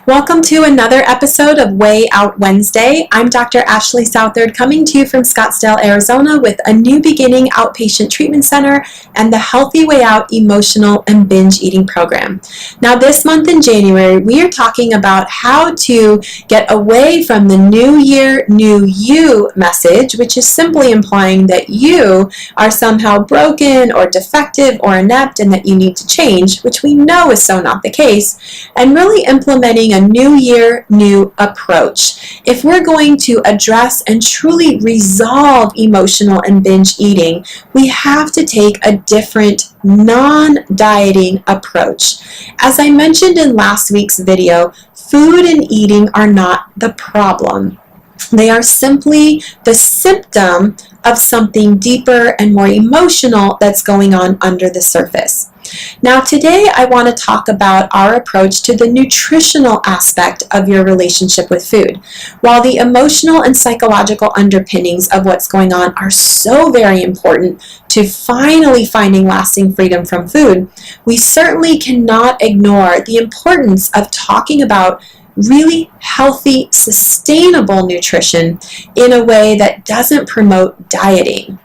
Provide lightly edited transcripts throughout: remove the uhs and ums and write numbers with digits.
Welcome to another episode of Way Out Wednesday. I'm Dr. Ashley Southard coming to you from Scottsdale, Arizona with a new beginning outpatient treatment center and the Healthy Way Out emotional and binge eating program. Now this month in January, we are talking about how to get away from the new year, new you message, which is simply implying that you are somehow broken or defective or inept and that you need to change, which we know is so not the case, and really implementing a new year, new approach. If we're going to address and truly resolve emotional and binge eating, we have to take a different non-dieting approach. As I mentioned in last week's video, food and eating are not the problem. They are simply the symptom of something deeper and more emotional that's going on under the surface. Now today I want to talk about our approach to the nutritional aspect of your relationship with food. While the emotional and psychological underpinnings of what's going on are so very important to finally finding lasting freedom from food, we certainly cannot ignore the importance of talking about really healthy, sustainable nutrition in a way that doesn't promote dieting.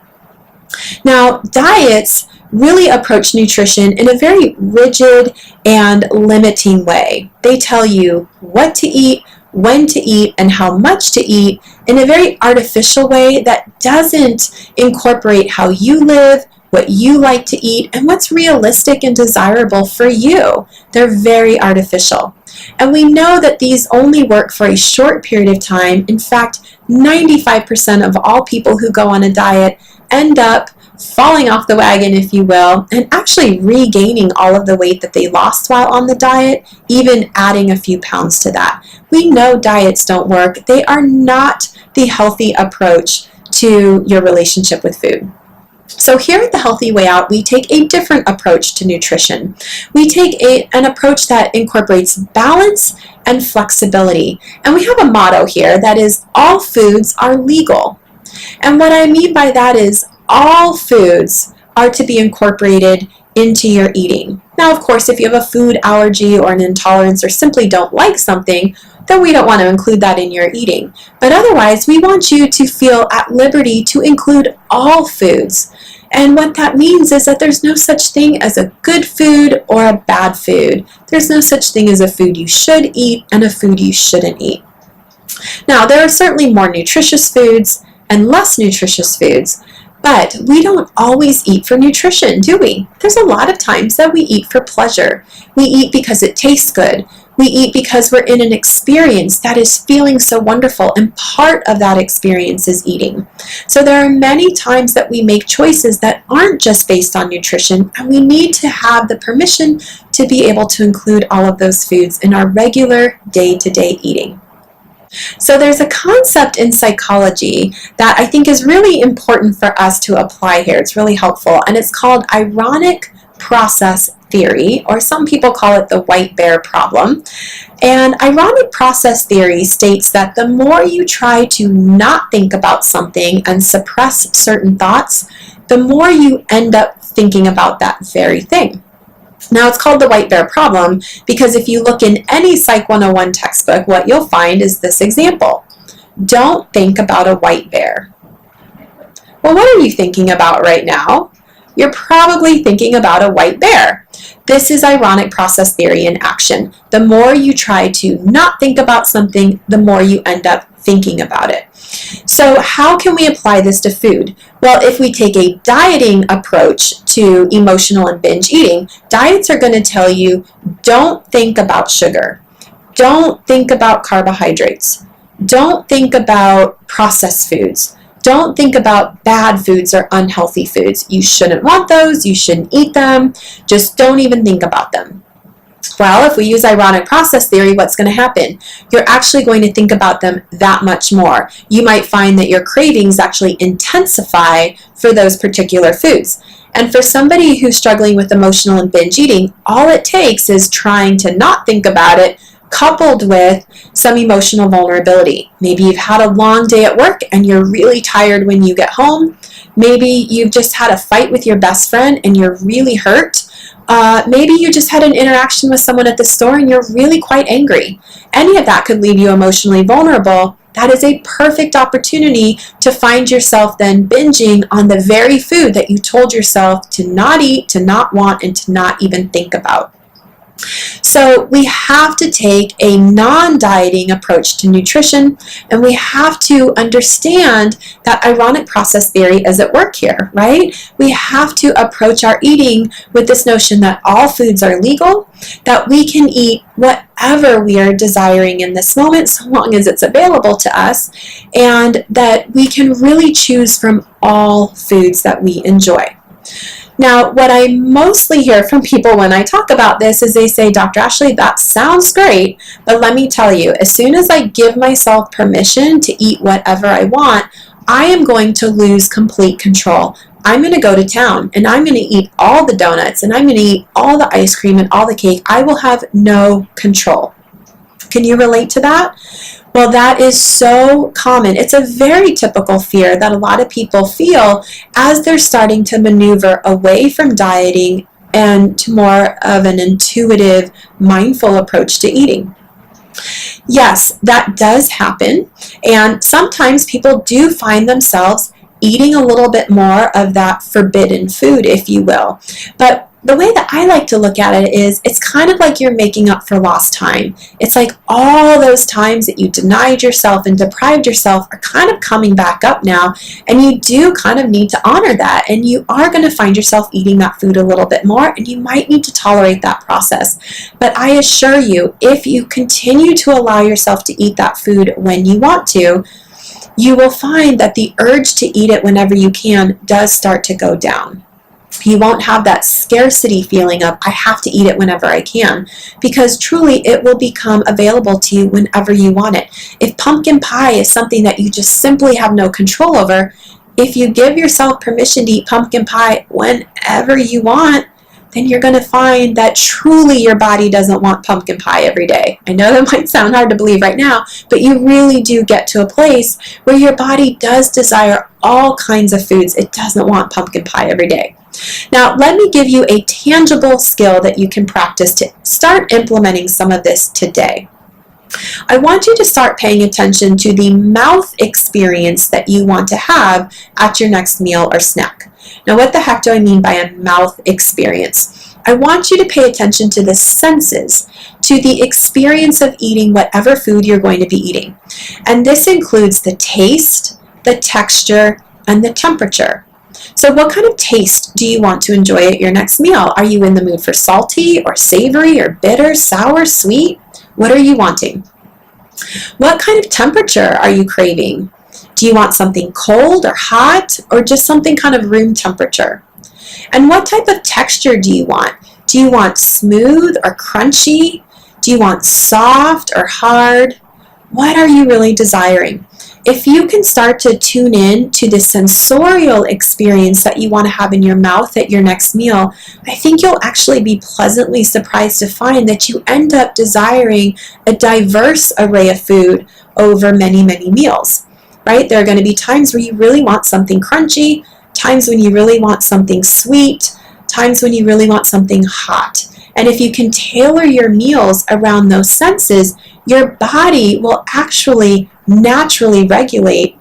Now, diets really approach nutrition in a very rigid and limiting way. They tell you what to eat, when to eat, and how much to eat in a very artificial way that doesn't incorporate how you live, what you like to eat, and what's realistic and desirable for you. They're very artificial. And we know that these only work for a short period of time. In fact, 95% of all people who go on a diet end up falling off the wagon, if you will, and actually regaining all of the weight that they lost while on the diet, even adding a few pounds to that. We know diets don't work. They are not the healthy approach to your relationship with food. So here at The Healthy Way Out, we take a different approach to nutrition. We take an approach that incorporates balance and flexibility. And we have a motto here that is, all foods are legal. And what I mean by that is all foods are to be incorporated into your eating. Now, of course, if you have a food allergy or an intolerance or simply don't like something, then we don't want to include that in your eating. But otherwise, we want you to feel at liberty to include all foods. And what that means is that there's no such thing as a good food or a bad food. There's no such thing as a food you should eat and a food you shouldn't eat. Now, there are certainly more nutritious foods and less nutritious foods, but we don't always eat for nutrition, do we? There's a lot of times that we eat for pleasure. We eat because it tastes good. We eat because we're in an experience that is feeling so wonderful, and part of that experience is eating. So there are many times that we make choices that aren't just based on nutrition, and we need to have the permission to be able to include all of those foods in our regular day-to-day eating. So there's a concept in psychology that I think is really important for us to apply here. It's really helpful, and it's called ironic process theory, or some people call it the white bear problem. And ironic process theory states that the more you try to not think about something and suppress certain thoughts, the more you end up thinking about that very thing. Now, it's called the white bear problem because if you look in any Psych 101 textbook, what you'll find is this example. Don't think about a white bear. Well, what are you thinking about right now? You're probably thinking about a white bear. This is ironic process theory in action. The more you try to not think about something, the more you end up thinking about it. So how can we apply this to food? Well, if we take a dieting approach to emotional and binge eating, diets are going to tell you, don't think about sugar. Don't think about carbohydrates. Don't think about processed foods. Don't think about bad foods or unhealthy foods. You shouldn't want those. You shouldn't eat them. Just don't even think about them. Well, if we use ironic process theory, what's going to happen? You're actually going to think about them that much more. You might find that your cravings actually intensify for those particular foods. And for somebody who's struggling with emotional and binge eating, all it takes is trying to not think about it, coupled with some emotional vulnerability. Maybe you've had a long day at work and you're really tired when you get home. Maybe you've just had a fight with your best friend and you're really hurt. Maybe you just had an interaction with someone at the store and you're really quite angry. Any of that could leave you emotionally vulnerable. That is a perfect opportunity to find yourself then binging on the very food that you told yourself to not eat, to not want, and to not even think about. So we have to take a non-dieting approach to nutrition, and we have to understand that ironic process theory is at work here, right? We have to approach our eating with this notion that all foods are legal, that we can eat whatever we are desiring in this moment, so long as it's available to us, and that we can really choose from all foods that we enjoy. Now, what I mostly hear from people when I talk about this is they say, Dr. Ashley, that sounds great, but let me tell you, as soon as I give myself permission to eat whatever I want, I am going to lose complete control. I'm going to go to town and I'm going to eat all the donuts and I'm going to eat all the ice cream and all the cake. I will have no control. Can you relate to that? Well, that is so common. It's a very typical fear that a lot of people feel as they're starting to maneuver away from dieting and to more of an intuitive, mindful approach to eating. Yes, that does happen, and sometimes people do find themselves eating a little bit more of that forbidden food, if you will. But the way that I like to look at it is it's kind of like you're making up for lost time. It's like all those times that you denied yourself and deprived yourself are kind of coming back up now, and you do kind of need to honor that, and you are going to find yourself eating that food a little bit more, and you might need to tolerate that process. But I assure you, if you continue to allow yourself to eat that food when you want to, you will find that the urge to eat it whenever you can does start to go down. You won't have that scarcity feeling of, I have to eat it whenever I can, because truly it will become available to you whenever you want it. If pumpkin pie is something that you just simply have no control over, if you give yourself permission to eat pumpkin pie whenever you want, then you're going to find that truly your body doesn't want pumpkin pie every day. I know that might sound hard to believe right now, but you really do get to a place where your body does desire all kinds of foods. It doesn't want pumpkin pie every day. Now, let me give you a tangible skill that you can practice to start implementing some of this today. I want you to start paying attention to the mouth experience that you want to have at your next meal or snack. Now, what the heck do I mean by a mouth experience? I want you to pay attention to the senses, to the experience of eating whatever food you're going to be eating. And this includes the taste, the texture, and the temperature. So what kind of taste do you want to enjoy at your next meal? Are you in the mood for salty or savory or bitter, sour, sweet? What are you wanting? What kind of temperature are you craving? Do you want something cold or hot, or just something kind of room temperature? And what type of texture do you want? Do you want smooth or crunchy? Do you want soft or hard? What are you really desiring? If you can start to tune in to the sensorial experience that you want to have in your mouth at your next meal, I think you'll actually be pleasantly surprised to find that you end up desiring a diverse array of food over many, many meals, right? There are going to be times where you really want something crunchy, times when you really want something sweet, times when you really want something hot. And if you can tailor your meals around those senses, your body will actually naturally regulate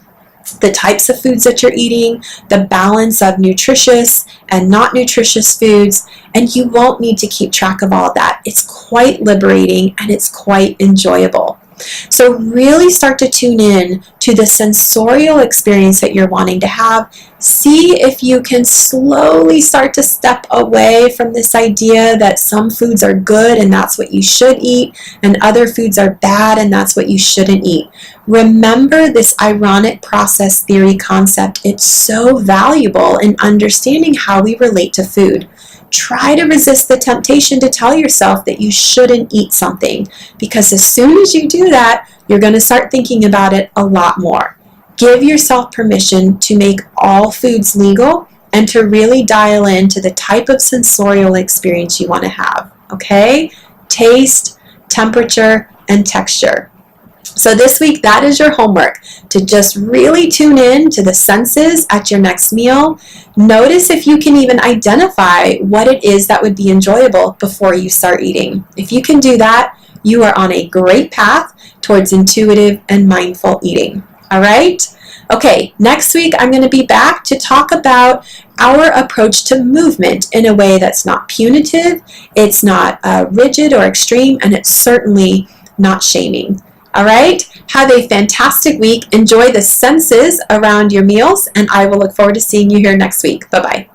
the types of foods that you're eating, the balance of nutritious and not nutritious foods, and you won't need to keep track of all that. It's quite liberating and it's quite enjoyable. So really start to tune in to the sensorial experience that you're wanting to have. See if you can slowly start to step away from this idea that some foods are good and that's what you should eat, and other foods are bad and that's what you shouldn't eat. Remember this ironic process theory concept. It's so valuable in understanding how we relate to food. Try to resist the temptation to tell yourself that you shouldn't eat something, because as soon as you do that, you're going to start thinking about it a lot more. Give yourself permission to make all foods legal and to really dial in to the type of sensorial experience you want to have, okay? Taste, temperature, and texture. So this week, that is your homework, to just really tune in to the senses at your next meal. Notice if you can even identify what it is that would be enjoyable before you start eating. If you can do that, you are on a great path towards intuitive and mindful eating. All right? Okay, next week I'm going to be back to talk about our approach to movement in a way that's not punitive, it's not rigid or extreme, and it's certainly not shaming. All right, have a fantastic week. Enjoy the senses around your meals, and I will look forward to seeing you here next week. Bye-bye.